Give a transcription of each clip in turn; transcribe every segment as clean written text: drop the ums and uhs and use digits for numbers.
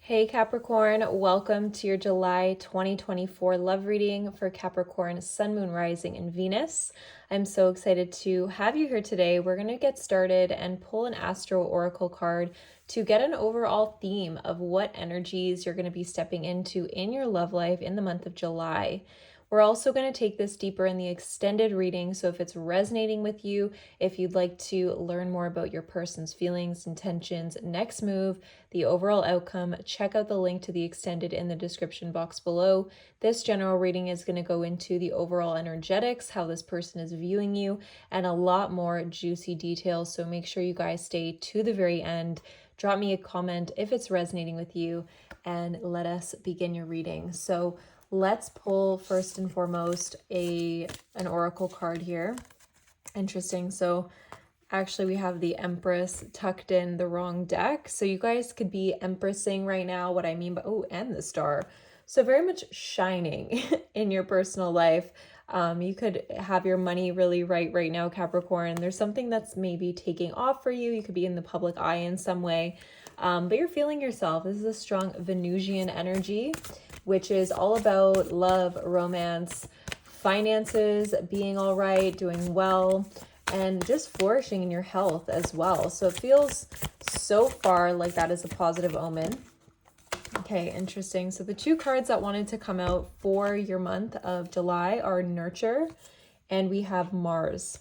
Hey Capricorn, welcome to your July 2024 love reading for Capricorn, Sun, Moon, Rising, and Venus. I'm so excited to have you here today. We're going to get started and pull an Astro Oracle card to get an overall theme of what energies you're going to be stepping into in your love life in the month of July. We're also going to take this deeper in the extended reading, so if it's resonating with you, if you'd like to learn more about your person's feelings, intentions, next move, the overall outcome, check out the link to the extended in the description box below. This general reading is going to go into the overall energetics, how this person is viewing you, and a lot more juicy details, so make sure you guys stay to the very end. Drop me a comment if it's resonating with you, and let us begin your reading. So let's pull first and foremost an oracle card here. Interesting. So actually we have the Empress tucked in the wrong deck. So you guys could be empressing right now. What I mean by, oh, and the star. So very much shining in your personal life. You could have your money really right now, Capricorn. There's something that's maybe taking off for you. You could be in the public eye in some way, but you're feeling yourself. This is a strong Venusian energy, which is all about love, romance, finances, being all right, doing well, and just flourishing in your health as well. So it feels so far like that is a positive omen. Okay, interesting. So the two cards that wanted to come out for your month of July are Nurture, and we have Mars.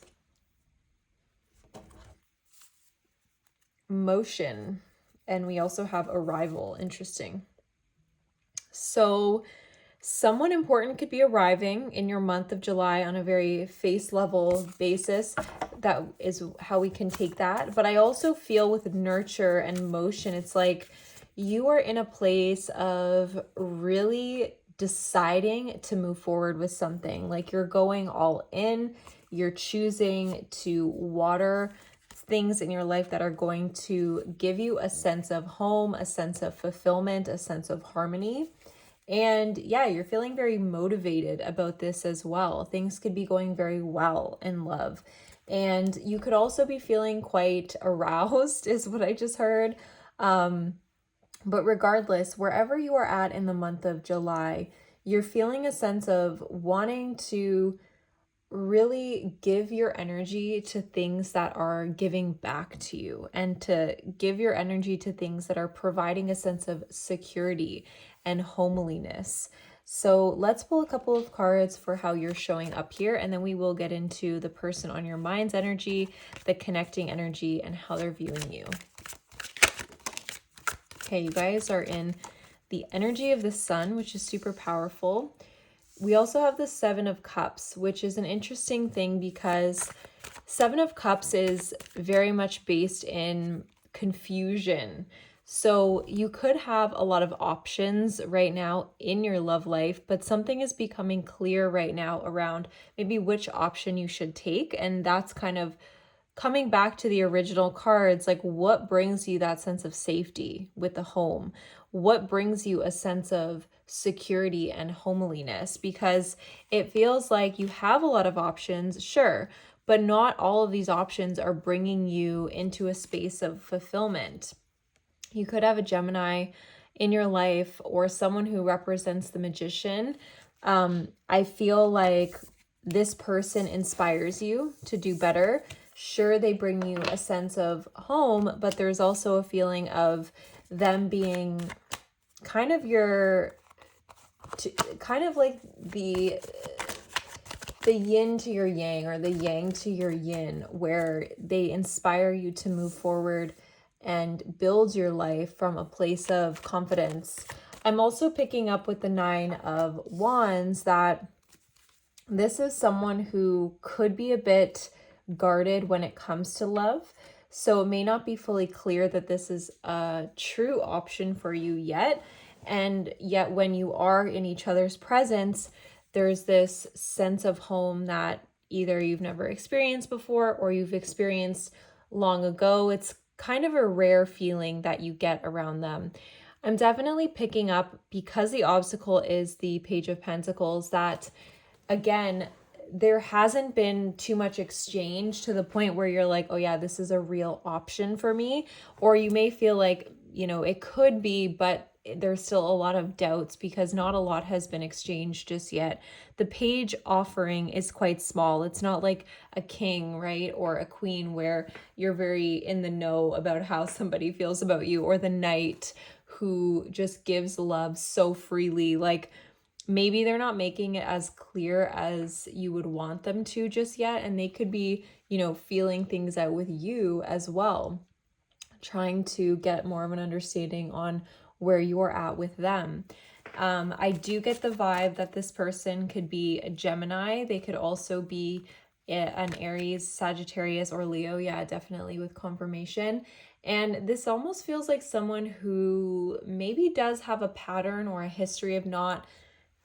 Motion, and we also have Arrival. Interesting. So someone important could be arriving in your month of July on a very face level basis. That is how we can take that. But I also feel with Nurture and Motion, it's like you are in a place of really deciding to move forward with something. Like you're going all in, you're choosing to water things in your life that are going to give you a sense of home, a sense of fulfillment, a sense of harmony. And yeah, you're feeling very motivated about this as well. Things could be going very well in love. And you could also be feeling quite aroused, is what I just heard. But regardless, wherever you are at in the month of July, you're feeling a sense of wanting to really give your energy to things that are giving back to you, and to give your energy to things that are providing a sense of security and homeliness. So let's pull a couple of cards for how you're showing up here, and then we will get into the person on your mind's energy, the connecting energy, and how they're viewing you. Okay, you guys are in the energy of the sun, which is super powerful. We also have the Seven of Cups, which is an interesting thing because Seven of Cups is very much based in confusion. So you could have a lot of options right now in your love life, but something is becoming clear right now around maybe which option you should take. And that's kind of coming back to the original cards, like what brings you that sense of safety with the home? What brings you a sense of security and homeliness? Because it feels like you have a lot of options, sure, but not all of these options are bringing you into a space of fulfillment. You could have a Gemini in your life or someone who represents the Magician. I feel like this person inspires you to do better. Sure, they bring you a sense of home, but there's also a feeling of them being kind of kind of like the yin to your yang, or the yang to your yin, where they inspire you to move forward and build your life from a place of confidence. I'm also picking up with the Nine of Wands that this is someone who could be a bit guarded when it comes to love. So it may not be fully clear that this is a true option for you yet. And yet when you are in each other's presence, there's this sense of home that either you've never experienced before or you've experienced long ago. It's kind of a rare feeling that you get around them. I'm definitely picking up, because the obstacle is the Page of Pentacles, that again, there hasn't been too much exchange to the point where you're like, oh yeah, this is a real option for me. Or you may feel like it could be, but there's still a lot of doubts because not a lot has been exchanged just yet. The page offering is quite small. It's not like a king, right? Or a queen where you're very in the know about how somebody feels about you, or the knight who just gives love so freely. Like, maybe they're not making it as clear as you would want them to just yet, and they could be, feeling things out with you as well, trying to get more of an understanding on where you're at with them. I do get the vibe that this person could be a Gemini. They could also be an Aries, Sagittarius, or Leo. Yeah, definitely with confirmation. And this almost feels like someone who maybe does have a pattern or a history of not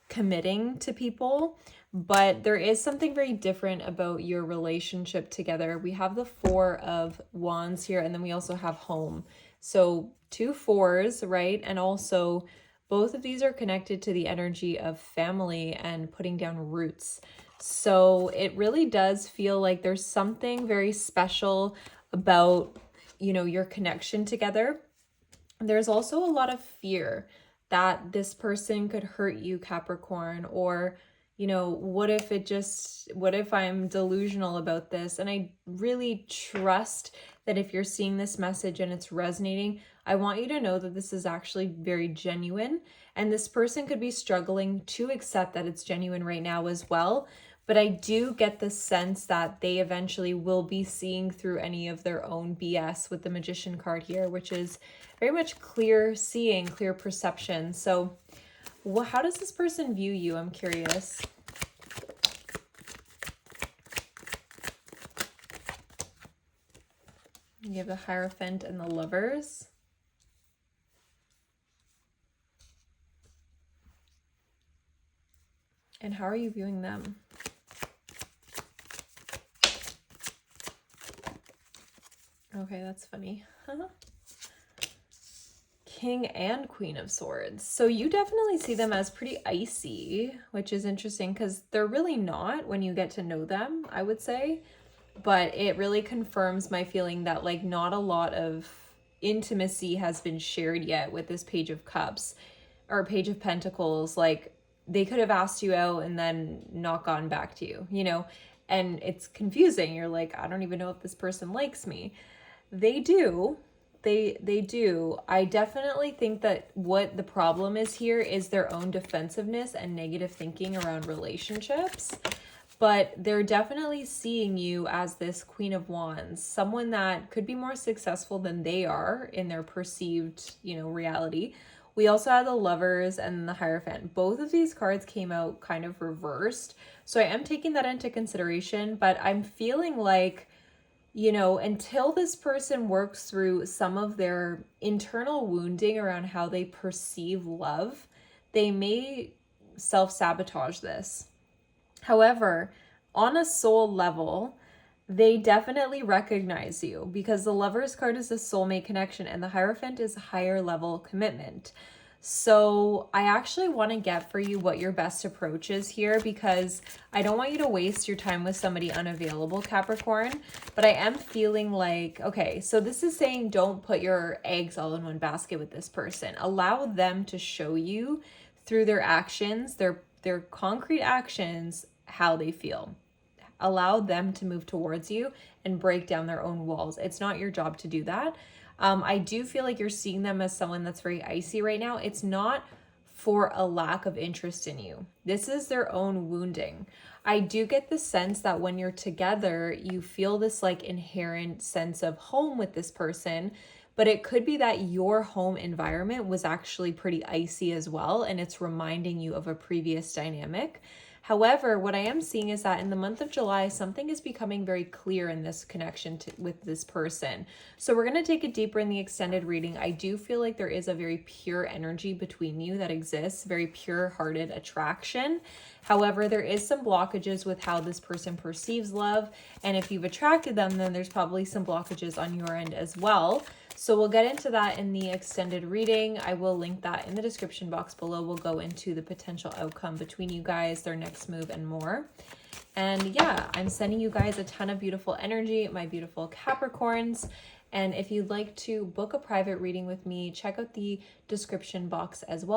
committing to people, but there is something very different about your relationship together. We have the Four of Wands here, and then we also have home. So 2 fours, right? And also both of these are connected to the energy of family and putting down roots. So it really does feel like there's something very special about, your connection together. There's also a lot of fear that this person could hurt you, Capricorn, or, what if I'm delusional about this? And I really trust that if you're seeing this message and it's resonating, I want you to know that this is actually very genuine, and this person could be struggling to accept that it's genuine right now as well. But I do get the sense that they eventually will be seeing through any of their own BS with the Magician card here, which is very much clear seeing, clear perception. So how does this person view you? I'm curious. You have the Hierophant and the Lovers. And how are you viewing them? Okay, that's funny. King and Queen of Swords. So you definitely see them as pretty icy, which is interesting because they're really not when you get to know them, I would say. But it really confirms my feeling that like not a lot of intimacy has been shared yet with this Page of Cups or Page of Pentacles. Like, they could have asked you out and then not gotten back to you, and it's confusing. You're like, I don't even know if this person likes me. They do. They do. I definitely think that what the problem is here is their own defensiveness and negative thinking around relationships. But they're definitely seeing you as this Queen of Wands, someone that could be more successful than they are in their perceived, reality. We also have the Lovers and the Hierophant. Both of these cards came out kind of reversed. So I am taking that into consideration, but I'm feeling like, until this person works through some of their internal wounding around how they perceive love, they may self-sabotage this. However, on a soul level, they definitely recognize you because the Lovers card is a soulmate connection and the Hierophant is a higher level commitment. So I actually want to get for you what your best approach is here, because I don't want you to waste your time with somebody unavailable, Capricorn. But I am feeling like, okay, so this is saying don't put your eggs all in one basket with this person. Allow them to show you through their actions, their concrete actions, how they feel. Allow them to move towards you and break down their own walls. It's not your job to do that. I do feel like you're seeing them as someone that's very icy right now. It's not for a lack of interest in you. This is their own wounding. I do get the sense that when you're together, you feel this like inherent sense of home with this person, but it could be that your home environment was actually pretty icy as well, and it's reminding you of a previous dynamic. However, what I am seeing is that in the month of July, something is becoming very clear in this connection with this person. So we're going to take it deeper in the extended reading. I do feel like there is a very pure energy between you that exists, very pure-hearted attraction. However, there is some blockages with how this person perceives love. And if you've attracted them, then there's probably some blockages on your end as well. So we'll get into that in the extended reading. I will link that in the description box below. We'll go into the potential outcome between you guys, their next move, and more. And yeah, I'm sending you guys a ton of beautiful energy, my beautiful Capricorns. And if you'd like to book a private reading with me, check out the description box as well.